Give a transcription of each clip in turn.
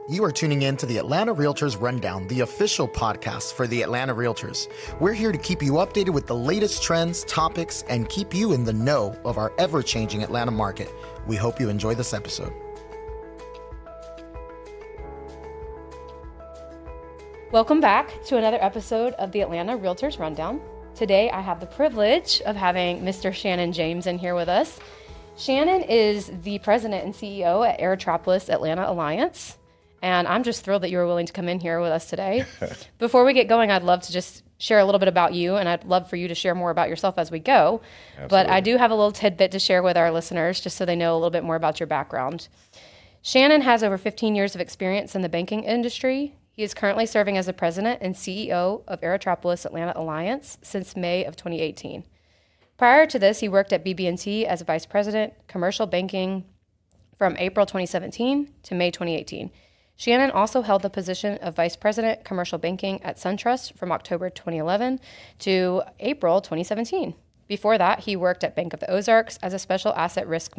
You are tuning in to the Atlanta Realtors Rundown, the official podcast for the Atlanta Realtors. We're here to keep you updated with the latest trends, topics, and keep you in the know of our ever-changing Atlanta market. We hope you enjoy this episode. Welcome back to another episode of the Atlanta Realtors Rundown. Today, I have the privilege of having Mr. Shannon James in here with us. Shannon is the president and CEO at Aerotropolis Atlanta Alliance. And I'm just thrilled that you were willing to come in here with us today. Before we get going, I'd love to just share a little bit about you, and I'd love for you to share more about yourself as we go. Absolutely. But I do have a little tidbit to share with our listeners, just so they know a little bit more about your background. Shannon has over 15 years of experience in the banking industry. He is currently serving as the president and CEO of Aerotropolis Atlanta Alliance since May of 2018. Prior to this, he worked at BB&T as a vice president, commercial banking from April 2017 to May 2018. Shannon also held the position of Vice President, Commercial Banking at SunTrust from October 2011 to April 2017. Before that, he worked at Bank of the Ozarks as a Special Asset Risk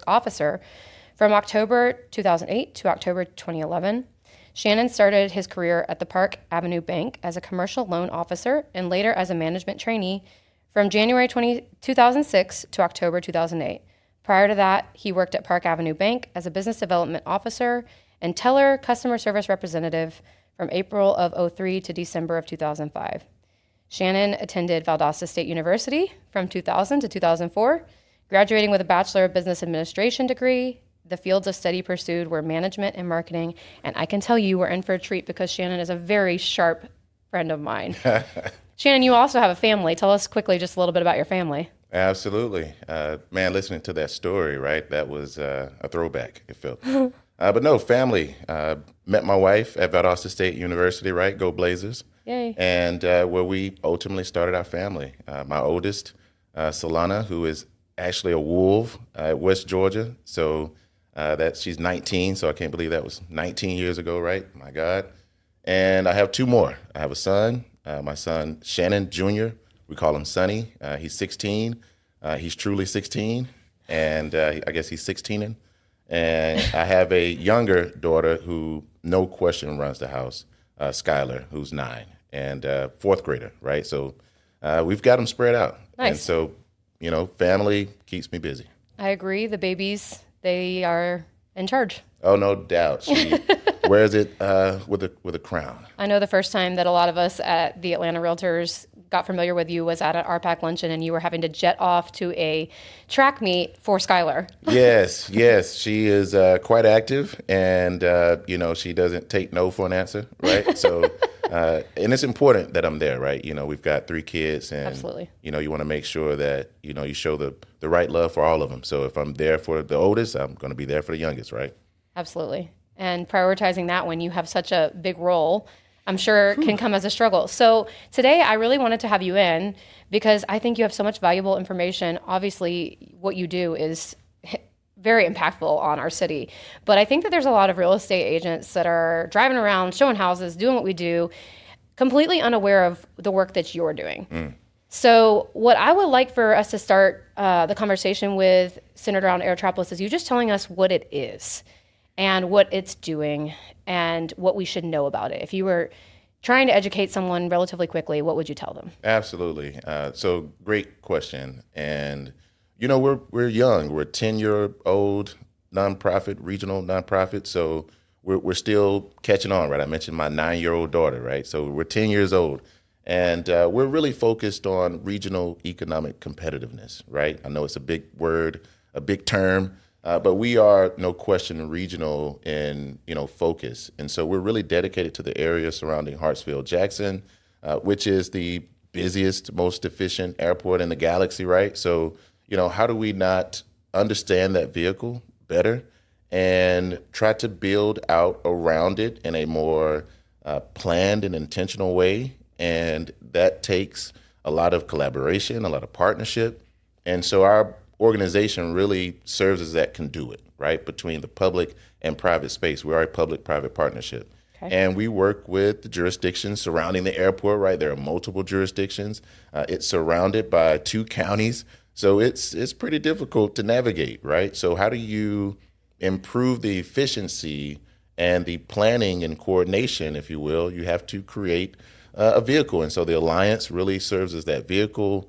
Officer from October 2008 to October 2011. Shannon started his career at the Park Avenue Bank as a commercial loan officer and later as a management trainee from January 2006 to October 2008. Prior to that, he worked at Park Avenue Bank as a business development officer and teller customer service representative from April of 2003 to December of 2005. Shannon attended Valdosta State University from 2000 to 2004, graduating with a Bachelor of Business Administration degree. The fields of study pursued were management and marketing, and I can tell you we're in for a treat because Shannon is a very sharp friend of mine. Shannon, you also have a family. Tell us quickly just a little bit about your family. Absolutely. Man, listening to that story, right, that was a throwback, it felt. But no, family. Met my wife at Valdosta State University, right? Go Blazers. Yay. And where we ultimately started our family. My oldest, Solana, who is actually a Wolf at West Georgia. So she's 19, so I can't believe that was 19 years ago, right? My God. And I have two more. I have a son, my son, Shannon Jr., we call him Sonny. He's 16. He's truly 16, and I guess he's 16. And I have a younger daughter who, no question, runs the house, Skylar, who's 9, and fourth grader, right? So we've got them spread out. Nice. And so, family keeps me busy. I agree. The babies, they are in charge. Oh, no doubt. She wears it with a crown. I know the first time that a lot of us at the Atlanta Realtors got familiar with you was at an RPAC luncheon, and you were having to jet off to a track meet for Skylar. Yes. She is quite active, and, she doesn't take no for an answer, right? So, and it's important that I'm there, right? We've got 3 kids, and, absolutely. You want to make sure that, you show the right love for all of them. So if I'm there for the oldest, I'm going to be there for the youngest, right? Absolutely. And prioritizing that when you have such a big role, I'm sure can come as a struggle. So today I really wanted to have you in because I think you have so much valuable information. Obviously, what you do is very impactful on our city. But I think that there's a lot of real estate agents that are driving around, showing houses, doing what we do, completely unaware of the work that you're doing. So what I would like for us to start the conversation with, centered around Aerotropolis, is you just telling us what it is and what it's doing and what we should know about it. If you were trying to educate someone relatively quickly, what would you tell them? Absolutely. So great question. And, we're young. We're a 10-year-old nonprofit, regional nonprofit. So we're still catching on, right? I mentioned my 9-year-old daughter, right? So we're 10 years old. And we're really focused on regional economic competitiveness, right? I know it's a big word, a big term. But we are, no question, regional in, focus. And so we're really dedicated to the area surrounding Hartsfield-Jackson, which is the busiest, most efficient airport in the galaxy, right? So, how do we not understand that vehicle better and try to build out around it in a more planned and intentional way? And that takes a lot of collaboration, a lot of partnership. And so our organization really serves as that conduit, right, between the public and private space. We are a public-private partnership. Okay. And we work with the jurisdictions surrounding the airport, right? There are multiple jurisdictions. It's surrounded by 2 counties. So it's pretty difficult to navigate, right? So how do you improve the efficiency and the planning and coordination, if you will, you have to create a vehicle. And so the Alliance really serves as that vehicle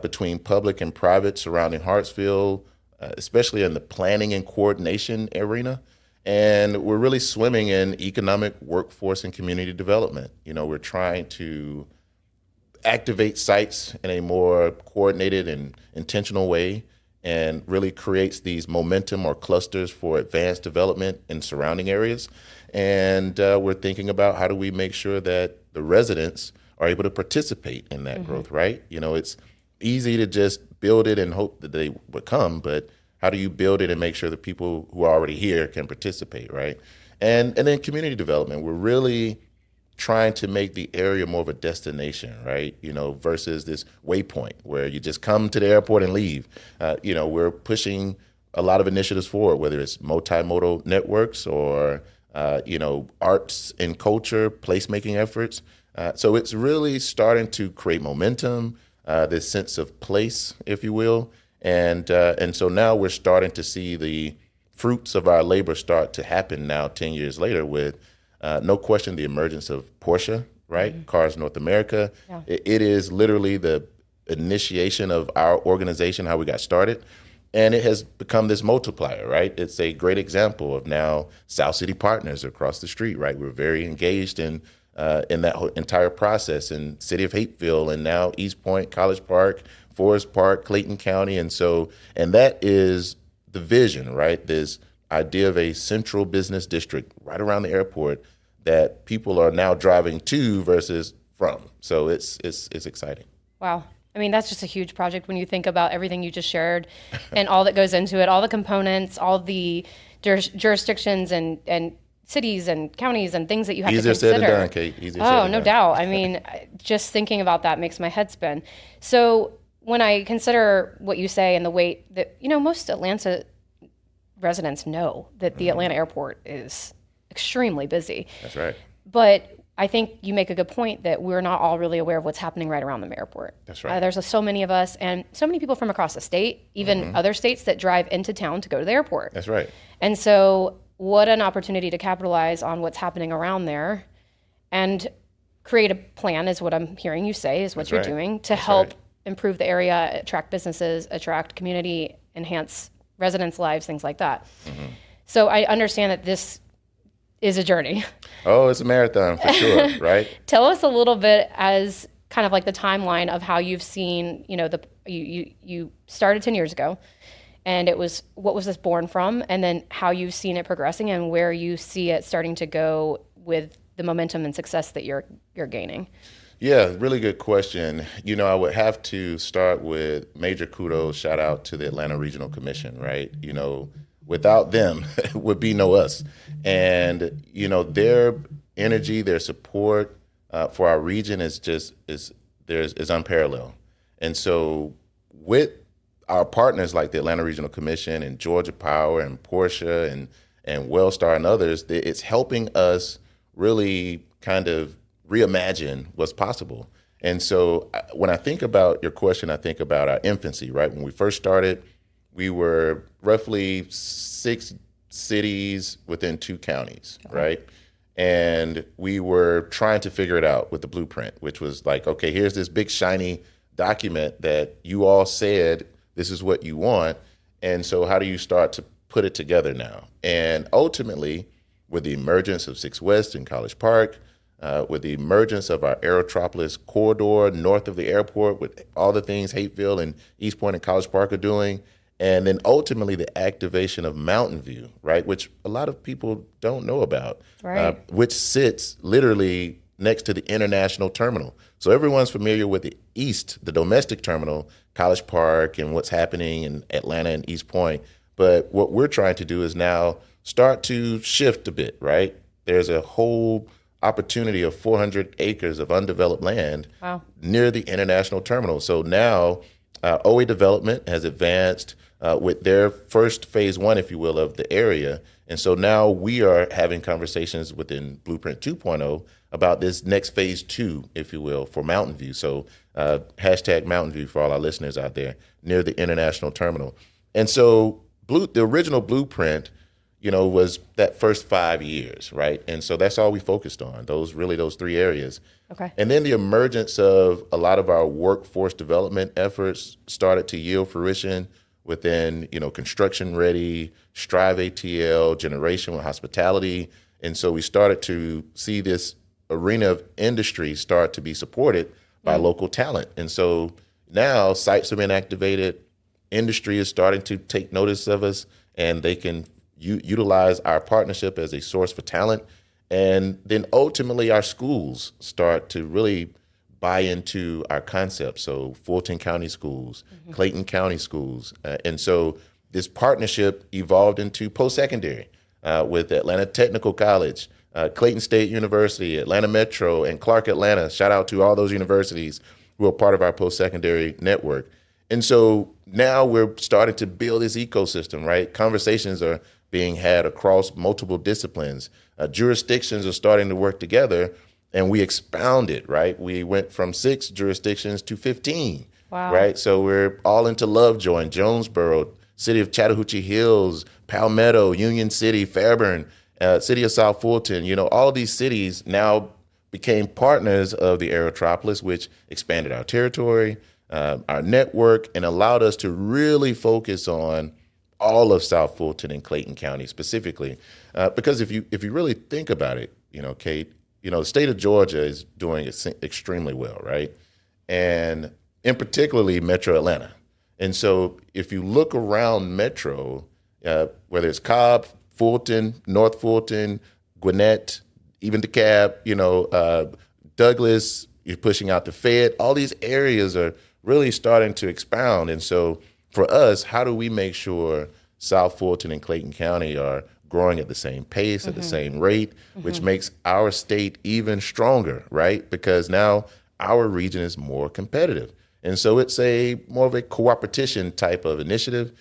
between public and private surrounding Hartsville, especially in the planning and coordination arena. And we're really swimming in economic, workforce, and community development. We're trying to activate sites in a more coordinated and intentional way, and really creates these momentum or clusters for advanced development in surrounding areas. And we're thinking about how do we make sure that the residents are able to participate in that growth, right? It's easy to just build it and hope that they would come, but how do you build it and make sure that people who are already here can participate, right? And then community development. We're really trying to make the area more of a destination, right? Versus this waypoint where you just come to the airport and leave. We're pushing a lot of initiatives forward, whether it's multimodal networks or, arts and culture, placemaking efforts. So it's really starting to create momentum, this sense of place, if you will. And so now we're starting to see the fruits of our labor start to happen now 10 years later with no question, the emergence of Porsche, right? Cars North America. Yeah. It is literally the initiation of our organization, how we got started. And it has become this multiplier, right? It's a great example of now South City Partners across the street, right? We're very engaged in that whole entire process in City of Hapeville, and now East Point, College Park, Forest Park, Clayton County. And that is the vision, right? This idea of a central business district right around the airport that people are now driving to versus from. So it's exciting. Wow. I mean, that's just a huge project when you think about everything you just shared and all that goes into it, all the components, all the jurisdictions and cities and counties and things that you have to consider. Easier said than done, Kate. Easier said than done. Doubt. I mean, just thinking about that makes my head spin. So when I consider what you say and the weight that, most Atlanta residents know that the Atlanta airport is extremely busy. That's right. But I think you make a good point that we're not all really aware of what's happening right around the airport. That's right. There's so many of us and so many people from across the state, even other states that drive into town to go to the airport. That's right. And so what an opportunity to capitalize on what's happening around there and create a plan is what I'm hearing you say is what That's you're right. doing to That's help right. improve the area, attract businesses, attract community, enhance residents' lives, things like that. So I understand that this is a journey. Oh, it's a marathon for sure, right? Tell us a little bit as kind of like the timeline of how you've seen, you started 10 years ago, and it was, what was this born from? And then how you've seen it progressing and where you see it starting to go with the momentum and success that you're gaining. Yeah, really good question. I would have to start with major kudos, shout out to the Atlanta Regional Commission, right? Without them, it would be no us. And, their energy, their support for our region is unparalleled. And so with our partners like the Atlanta Regional Commission and Georgia Power and Porsche and Wellstar and others, it's helping us really kind of reimagine what's possible. And so when I think about your question, I think about our infancy, right? When we first started, we were roughly 6 cities within 2 counties, right? And we were trying to figure it out with the blueprint, which was like, okay, here's this big shiny document that you all said this is what you want. And so how do you start to put it together now? And ultimately, with the emergence of 6 West and College Park, with the emergence of our Aerotropolis corridor north of the airport, with all the things Hapeville and East Point and College Park are doing, and then ultimately the activation of Mountain View, right, which a lot of people don't know about, right. Which sits literally next to the international terminal. So everyone's familiar with the East, the domestic terminal, College Park, and what's happening in Atlanta and East Point. But what we're trying to do is now start to shift a bit, right? There's a whole opportunity of 400 acres of undeveloped land near the international terminal. So now OA Development has advanced with their first phase 1, if you will, of the area. And so now we are having conversations within Blueprint 2.0 about this next phase 2, if you will, for Mountain View. So hashtag Mountain View for all our listeners out there near the international terminal. And so the original blueprint, was that first 5 years, right? And so that's all we focused on, those 3 areas. Okay. And then the emergence of a lot of our workforce development efforts started to yield fruition within, construction ready, Strive ATL, generation with hospitality. And so we started to see this arena of industry start to be supported by local talent. And so now sites have been activated, industry is starting to take notice of us, and they can utilize our partnership as a source for talent. And then ultimately our schools start to really buy into our concept. So Fulton County schools, Clayton County schools. And so this partnership evolved into post-secondary with Atlanta Technical College, Clayton State University, Atlanta Metro, and Clark Atlanta. Shout out to all those universities who are part of our post-secondary network. And so now we're starting to build this ecosystem, right? Conversations are being had across multiple disciplines. Jurisdictions are starting to work together, and we expounded, right? We went from 6 jurisdictions to 15, wow. Right? So we're all into Lovejoy, Jonesboro, City of Chattahoochee Hills, Palmetto, Union City, Fairburn, City of South Fulton. All of these cities now became partners of the Aerotropolis, which expanded our territory, our network, and allowed us to really focus on all of South Fulton and Clayton County specifically. Because if you really think about it, Kate, the state of Georgia is doing extremely well, right? And in particularly Metro Atlanta. And so if you look around Metro, whether it's Cobb, Fulton, North Fulton, Gwinnett, even DeKalb, Douglas, you're pushing out to Fayette, all these areas are really starting to expound. And so for us, how do we make sure South Fulton and Clayton County are growing at the same pace, at the same rate, which makes our state even stronger, right? Because now our region is more competitive. And so it's more of a cooperation type of initiative,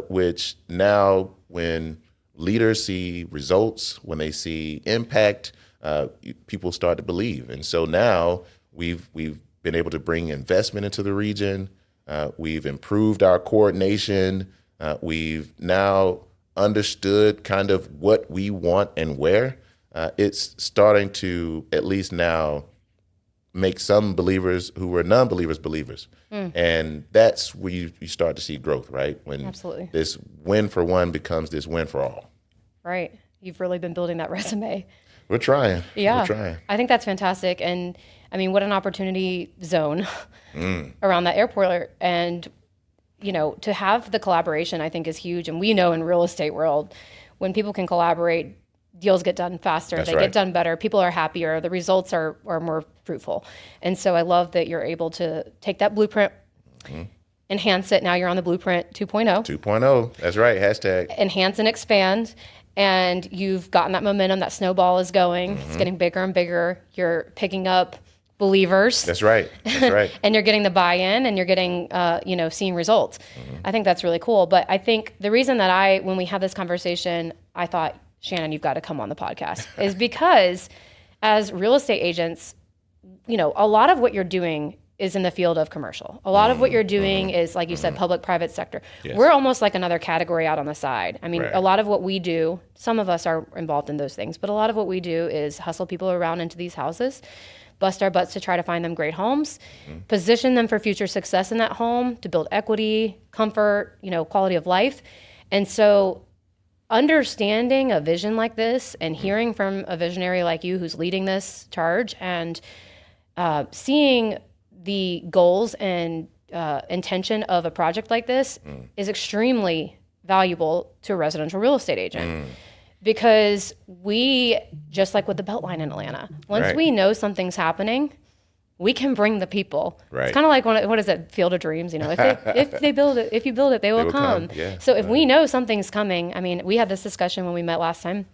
which now when leaders see results, when they see impact, people start to believe. And so now we've been able to bring investment into the region. We've improved our coordination. We've now understood kind of what we want and where. It's starting to at least now make some believers who were non-believers believers. And that's where you start to see growth, right? When Absolutely. This win for one becomes this win for all. Right. You've really been building that resume. We're trying. Yeah. We're trying. I think that's fantastic. And I mean, what an opportunity zone around that airport. And, to have the collaboration, I think is huge. And we know in real estate world, when people can collaborate, deals get done faster, That's they right. get done better, people are happier, the results are more fruitful. And so I love that you're able to take that blueprint, enhance it. Now you're on the blueprint 2.0. 2.0. That's right. Hashtag. Enhance and expand. And you've gotten that momentum, that snowball is going. It's getting bigger and bigger. You're picking up believers. That's right. That's right. And you're getting the buy-in and you're getting, seeing results. I think that's really cool. But I think the reason that when we had this conversation, I thought, Shannon, you've got to come on the podcast, is because as real estate agents, a lot of what you're doing is in the field of commercial. A lot of what you're doing is, like you said, public-private sector. Yes. We're almost like another category out on the side. I mean, Right. a lot of what we do, some of us are involved in those things, but a lot of what we do is hustle people around into these houses, bust our butts to try to find them great homes, position them for future success in that home, to build equity, comfort, quality of life. And so understanding a vision like this and hearing from a visionary like you who's leading this charge and seeing the goals and intention of a project like this is extremely valuable to a residential real estate agent. Because we, just like with the Beltline in Atlanta, once Right. we know something's happening, we can bring the people. Right. It's kind of like what is it, Field of Dreams? If you build it, they will come. Yeah. So if we know something's coming, I mean, we had this discussion when we met last time.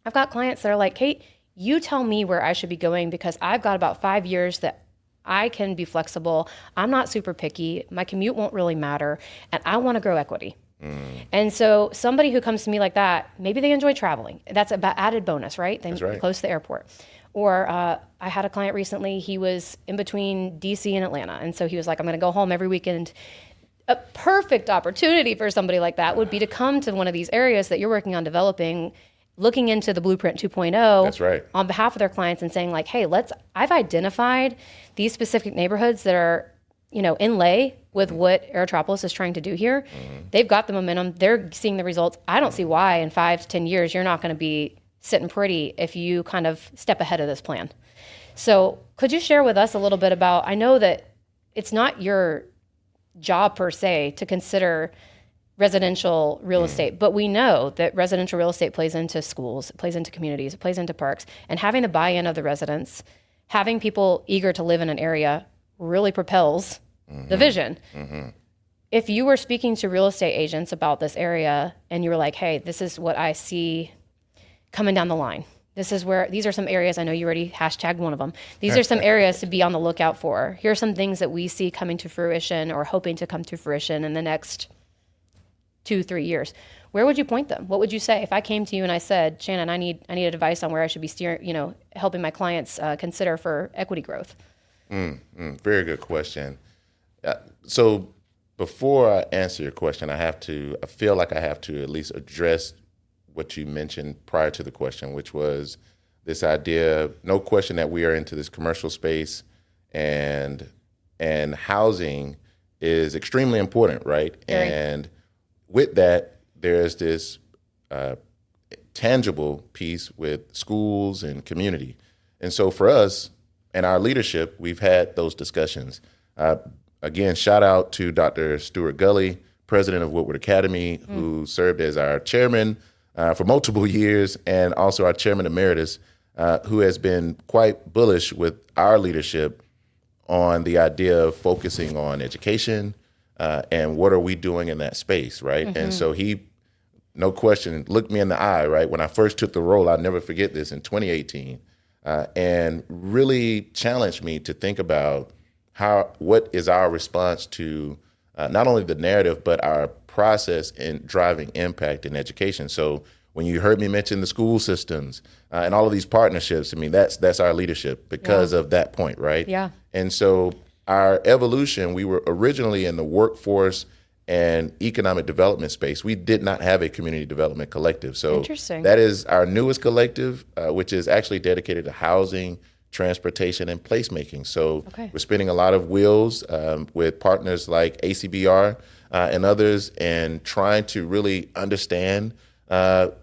I've got clients that are like, Kate, you tell me where I should be going because I've got about 5 years that I can be flexible. I'm not super picky. My commute won't really matter. And I want to grow equity. And so somebody who comes to me like that, maybe they enjoy traveling. That's an added bonus, right? They're right. close to the airport. Or I had a client recently, he was in between DC and Atlanta. And so he was like, I'm going to go home every weekend. a perfect opportunity for somebody like that would be to come to one of these areas that you're working on developing, looking into the Blueprint 2.0 That's right. on behalf of their clients and saying like, hey, I've identified these specific neighborhoods that are, in lay with what Aerotropolis is trying to do here. They've got the momentum. They're seeing the results. I don't see why in 5 to 10 years you're not going to be sitting pretty if you kind of step ahead of this plan. So could you share with us a little bit about, I know that it's not your job per se to consider residential real estate, but we know that residential real estate plays into schools, it plays into communities, it plays into parks, and having the buy-in of the residents, having people eager to live in an area really propels the vision. If you were speaking to real estate agents about this area and you were like, hey, this is what I see coming down the line. These are some areas, I know you already hashtagged one of them. These are some areas to be on the lookout for. Here are some things that we see coming to fruition or hoping to come to fruition in the next 2-3 years. Where would you point them? What would you say if I came to you and I said, Shannon, I need advice on where I should be steering, helping my clients consider for equity growth? Very good question. So before I answer your question, I feel like I have to at least address what you mentioned prior to the question, which was this idea, no question that we are into this commercial space and housing is extremely important, right? Very. And with that, there's this tangible piece with schools and community. And so for us and our leadership, we've had those discussions. Again, shout out to Dr. Stuart Gully, president of Woodward Academy, who served as our chairman for multiple years, and also our chairman emeritus, who has been quite bullish with our leadership on the idea of focusing on education and what are we doing in that space, right? And so he, no question, looked me in the eye, right? When I first took the role, I'll never forget this, in 2018, and really challenged me to think about what is our response to not only the narrative, but our process in driving impact in education. So when you heard me mention the school systems and all of these partnerships, I mean, that's our leadership because of that point, right? Yeah. And so our evolution, we were originally in the workforce and economic development space. We did not have a community development collective. So Interesting. that is our newest collective, which is actually dedicated to housing, transportation, and placemaking. So we're spinning a lot of wheels with partners like ACBR and others, and trying to really understand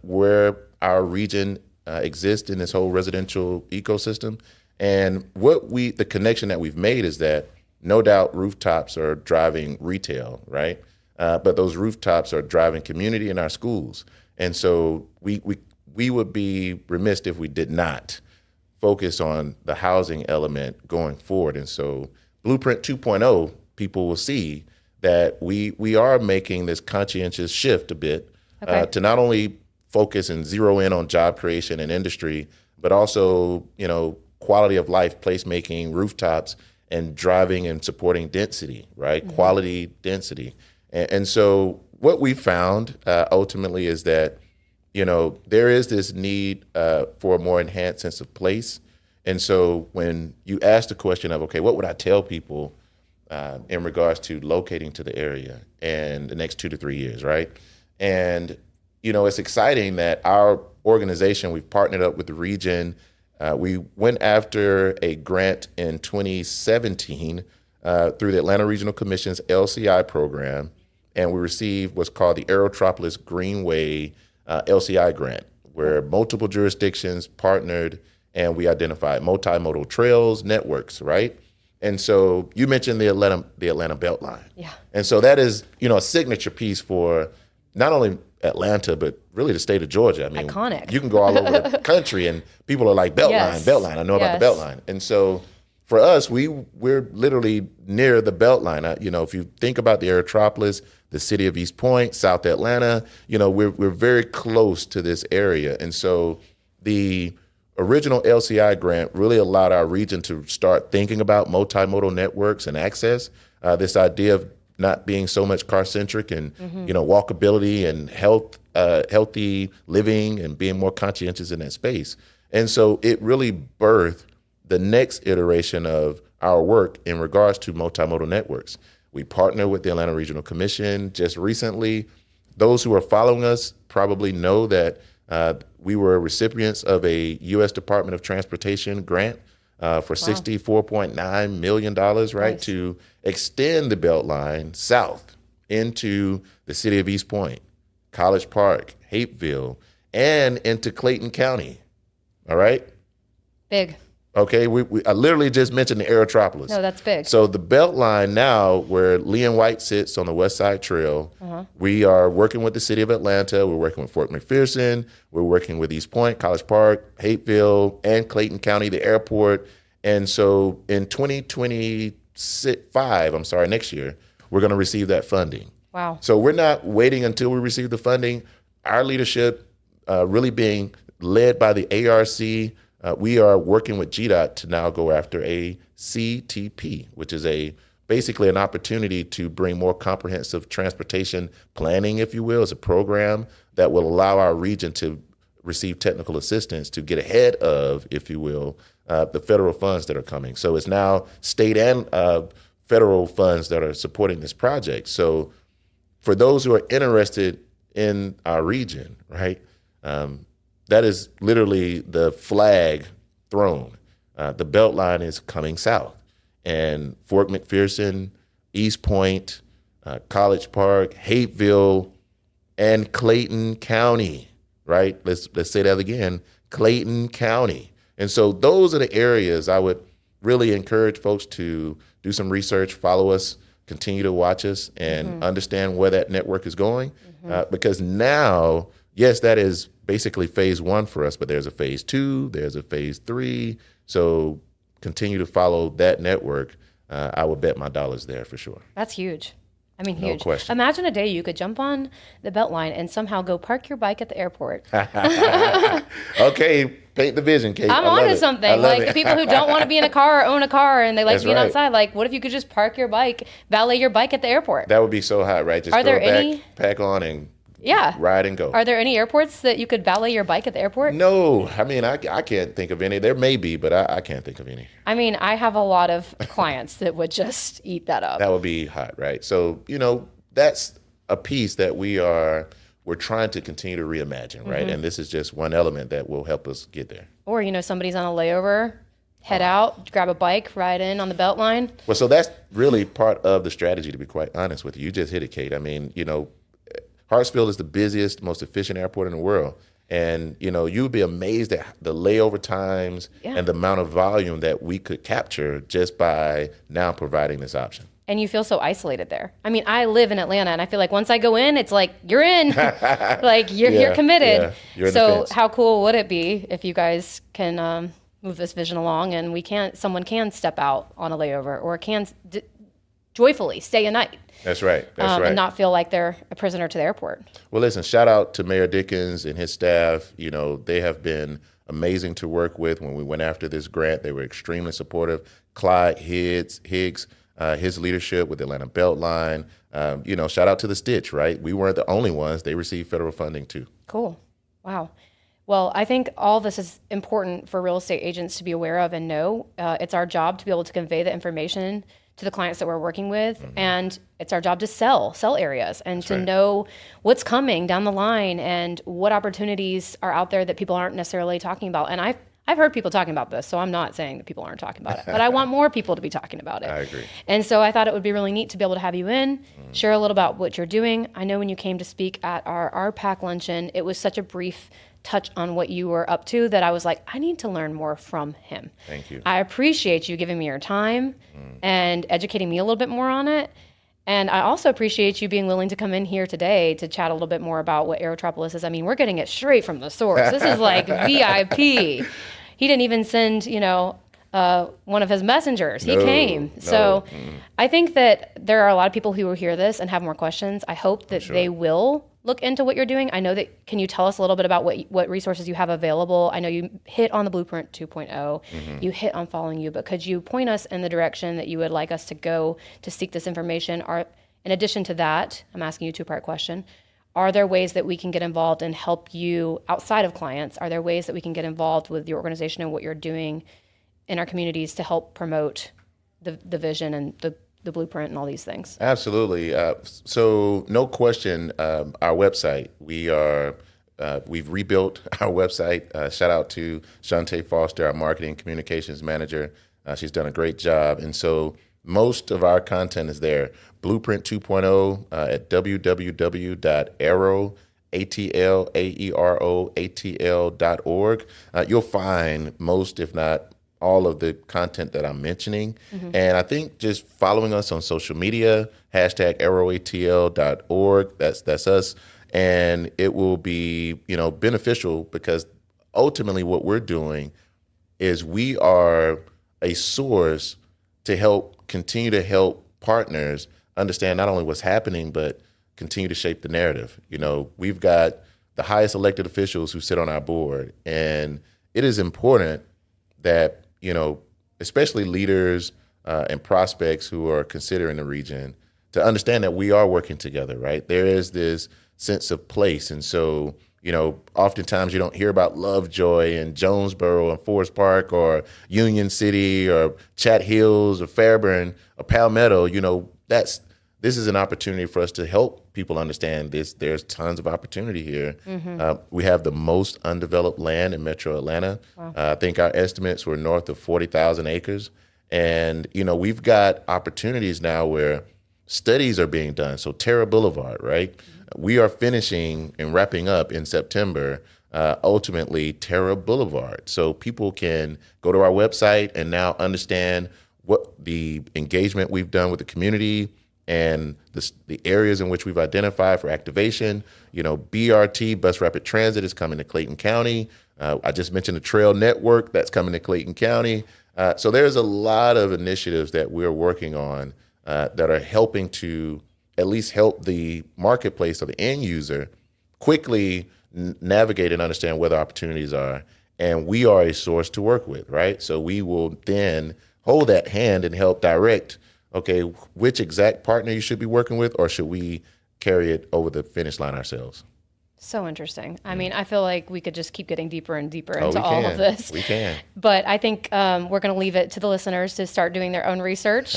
where our region exists in this whole residential ecosystem. And the connection that we've made is that no doubt rooftops are driving retail, right? But those rooftops are driving community in our schools. And so we would be remiss if we did not focus on the housing element going forward. And so Blueprint 2.0, people will see that we are making this conscientious shift a bit to not only focus and zero in on job creation and industry, but also, quality of life, placemaking, rooftops, and driving and supporting density, right? Quality density. And so what we found ultimately is that, there is this need for a more enhanced sense of place. And so when you ask the question of, okay, what would I tell people in regards to locating to the area in the next 2 to 3 years, right? And, it's exciting that our organization, we've partnered up with the region. We went after a grant in 2017 through the Atlanta Regional Commission's LCI program, and we received what's called the Aerotropolis Greenway LCI grant, where multiple jurisdictions partnered, and we identified multimodal trails networks, right? And so you mentioned the Atlanta Beltline. Yeah. And so that is, a signature piece for not only Atlanta, but really the state of Georgia. I mean, iconic. You can go all over the country and people are like, Beltline, I know about the Beltline. And so for us, we're literally near the Beltline. If you think about the Aerotropolis, the city of East Point, South Atlanta, we're very close to this area. And so the original LCI grant really allowed our region to start thinking about multimodal networks and access, this idea of not being so much car-centric and, walkability and healthy living and being more conscientious in that space. And so it really birthed the next iteration of our work in regards to multimodal networks, We partner with the Atlanta Regional Commission just recently. Those who are following us probably know that we were recipients of a U.S. Department of Transportation grant for $64.9 million, right, Nice. to extend the Beltline south into the city of East Point, College Park, Hapeville, and into Clayton County. All right? Big. Okay, I literally just mentioned the Aerotropolis. No, that's big. So the Beltline now, where Lee and White sits on the West Side Trail, we are working with the city of Atlanta. We're working with Fort McPherson. We're working with East Point, College Park, Hapeville, and Clayton County, the airport. And so in 2025, next year, we're going to receive that funding. Wow. So we're not waiting until we receive the funding. Our leadership really being led by the ARC. We are working with GDOT to now go after a CTP, which is basically an opportunity to bring more comprehensive transportation planning, if you will. It's a program that will allow our region to receive technical assistance to get ahead of, if you will, the federal funds that are coming. So it's now state and federal funds that are supporting this project. So for those who are interested in our region, right, that is literally the flag thrown. The Beltline is coming south. And Fort McPherson, East Point, College Park, Hapeville, and Clayton County, right? Let's say that again, Clayton County. And so those are the areas I would really encourage folks to do some research, follow us, continue to watch us, and understand where that network is going. Because now, yes, that is basically phase one for us, but there's a phase 2, there's a phase 3. So continue to follow that network. I would bet my dollars there for sure. That's huge. I mean, No huge. question. Imagine a day you could jump on the Beltline and somehow go park your bike at the airport. Okay, paint the vision, Kate. I'm I love onto it. something. I love Like it. the people who don't want to be in a car or own a car and they like That's being right. outside. Like, what if you could just park your bike, valet your bike at the airport? That would be so hot, right? Just Are throw there it back, any- pack on, and Yeah. ride and go. Are there any airports that you could valet your bike at the airport? No, I mean, I can't think of any. There may be, but I can't think of any. I mean, I have a lot of clients that would just eat that up. That would be hot, right? So, that's a piece that we're trying to continue to reimagine, right? And this is just one element that will help us get there. Or, somebody's on a layover, head out, grab a bike, ride in on the Beltline. Well, so that's really part of the strategy, to be quite honest with you. You just hit it, Kate. I mean, Hartsfield is the busiest, most efficient airport in the world. And, you'd be amazed at the layover times and the amount of volume that we could capture just by now providing this option. And you feel so isolated there. I mean, I live in Atlanta, and I feel like once I go in, it's like, you're in. Like, you're committed. Yeah, you're in the So fence. how cool would it be if you guys can move this vision along and someone can step out on a layover or can joyfully stay a night That's right. That's right. and not feel like they're a prisoner to the airport. Well, listen, shout out to Mayor Dickens and his staff. They have been amazing to work with. When we went after this grant, they were extremely supportive. Clyde Higgs, his leadership with the Atlanta Beltline. Shout out to the Stitch, right? We weren't the only ones. They received federal funding too. Cool. Wow. Well, I think all this is important for real estate agents to be aware of and know. It's our job to be able to convey the information to the clients that we're working with, and it's our job to sell areas and to know what's coming down the line and what opportunities are out there that people aren't necessarily talking about. And I've heard people talking about this, so I'm not saying that people aren't talking about it, but I want more people to be talking about it. I agree. And so I thought it would be really neat to be able to have you in, share a little about what you're doing. I know when you came to speak at our RPAC luncheon, it was such a brief touch on what you were up to that I was like, I need to learn more from him. Thank you. I appreciate you giving me your time and educating me a little bit more on it. And I also appreciate you being willing to come in here today to chat a little bit more about what Aerotropolis is. I mean, we're getting it straight from the source. This is like VIP. He didn't even send, one of his messengers. He came. So I think that there are a lot of people who will hear this and have more questions. I hope that they will look into what you're doing. I know that, can you tell us a little bit about what resources you have available? I know you hit on the Blueprint 2.0, you hit on Following You, but could you point us in the direction that you would like us to go to seek this information? In addition to that, I'm asking you a two-part question. Are there ways that we can get involved and help you outside of clients? Are there ways that we can get involved with your organization and what you're doing in our communities to help promote the vision and the blueprint and all these things? Absolutely. So no question, our website, we've rebuilt our website. Shout out to Shantae Foster, our marketing communications manager. She's done a great job. And so most of our content is there. Blueprint 2.0 at www.aeroatl.org. You'll find most, if not all of the content that I'm mentioning. And I think just following us on social media, hashtag aeroatl.org, that's us. And it will be, beneficial because ultimately what we're doing is we are a source to continue to help partners understand not only what's happening, but continue to shape the narrative. We've got the highest elected officials who sit on our board, and it is important that, especially leaders and prospects who are considering the region to understand that we are working together, right? There is this sense of place. And so, oftentimes you don't hear about Lovejoy and Jonesboro and Forest Park or Union City or Chat Hills or Fairburn or Palmetto. This is an opportunity for us to help people understand this. There's tons of opportunity here. We have the most undeveloped land in Metro Atlanta. Wow. I think our estimates were north of 40,000 acres. And, we've got opportunities now where studies are being done. So Terra Boulevard, right? We are finishing and wrapping up in September, ultimately Terra Boulevard. So people can go to our website and now understand what the engagement we've done with the community and the areas in which we've identified for activation. BRT, Bus Rapid Transit, is coming to Clayton County. I just mentioned the Trail Network that's coming to Clayton County. So there's a lot of initiatives that we're working on that are helping to at least help the marketplace or the end user quickly navigate and understand where the opportunities are. And we are a source to work with, right? So we will then hold that hand and help direct, okay, which exact partner you should be working with, or should we carry it over the finish line ourselves? So interesting. I mean, I feel like we could just keep getting deeper and deeper into all can. of this. We can. But I think we're going to leave it to the listeners to start doing their own research.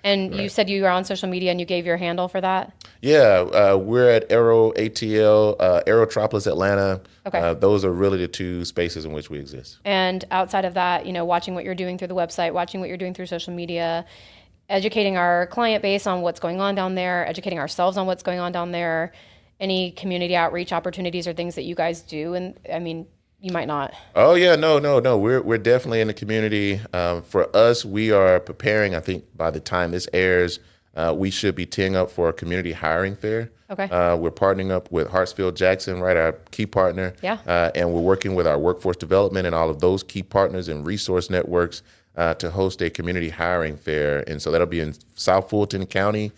And Right. You said you were on social media and you gave your handle for that? Yeah, we're at AeroATL, Aerotropolis Atlanta. Okay. Those are really the two spaces in which we exist. And outside of that, watching what you're doing through the website, watching what you're doing through social media, educating our client base on what's going on down there, educating ourselves on what's going on down there, any community outreach opportunities or things that you guys do. And I mean, you might not. Oh yeah, no. We're definitely in the community. For us, we are preparing. I think by the time this airs, we should be teeing up for a community hiring fair. Okay. We're partnering up with Hartsfield Jackson, right, our key partner. Yeah. And we're working with our workforce development and all of those key partners and resource networks to host a community hiring fair. And so that'll be in South Fulton County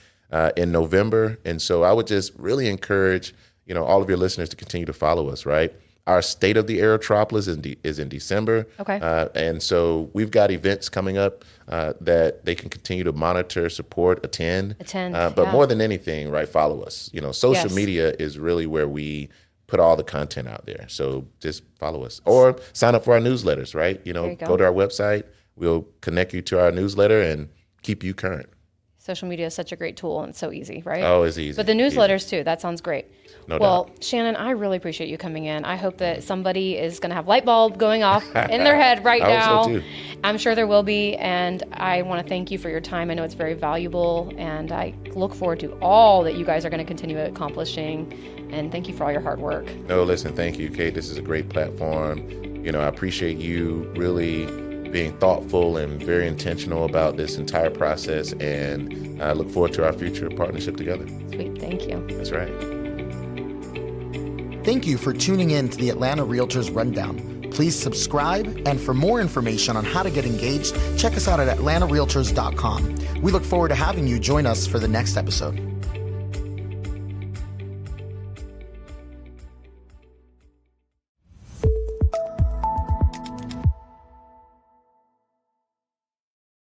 in November. And so I would just really encourage, all of your listeners to continue to follow us, right? Our State of the Aerotropolis is in December. Okay. And so we've got events coming up that they can continue to monitor, support, attend. But yeah. more than anything, right, follow us. Social Yes. media is really where we put all the content out there. So just follow us or sign up for our newsletters, right? you Go to our website. We'll connect you to our newsletter and keep you current. Social media is such a great tool and it's so easy, right? Oh, it's easy. But the newsletters too, that sounds great. No well, doubt. Shannon, I really appreciate you coming in. I hope that somebody is going to have light bulb going off in their head right I now. hope so too. I'm sure there will be. And I want to thank you for your time. I know it's very valuable. And I look forward to all that you guys are going to continue accomplishing. And thank you for all your hard work. No, listen, thank you, Kate. This is a great platform. I appreciate you really being thoughtful and very intentional about this entire process. And I look forward to our future partnership together. Sweet. Thank you. That's right. Thank you for tuning in to the Atlanta Realtors Rundown. Please subscribe, and for more information on how to get engaged, check us out at atlantarealtors.com. We look forward to having you join us for the next episode.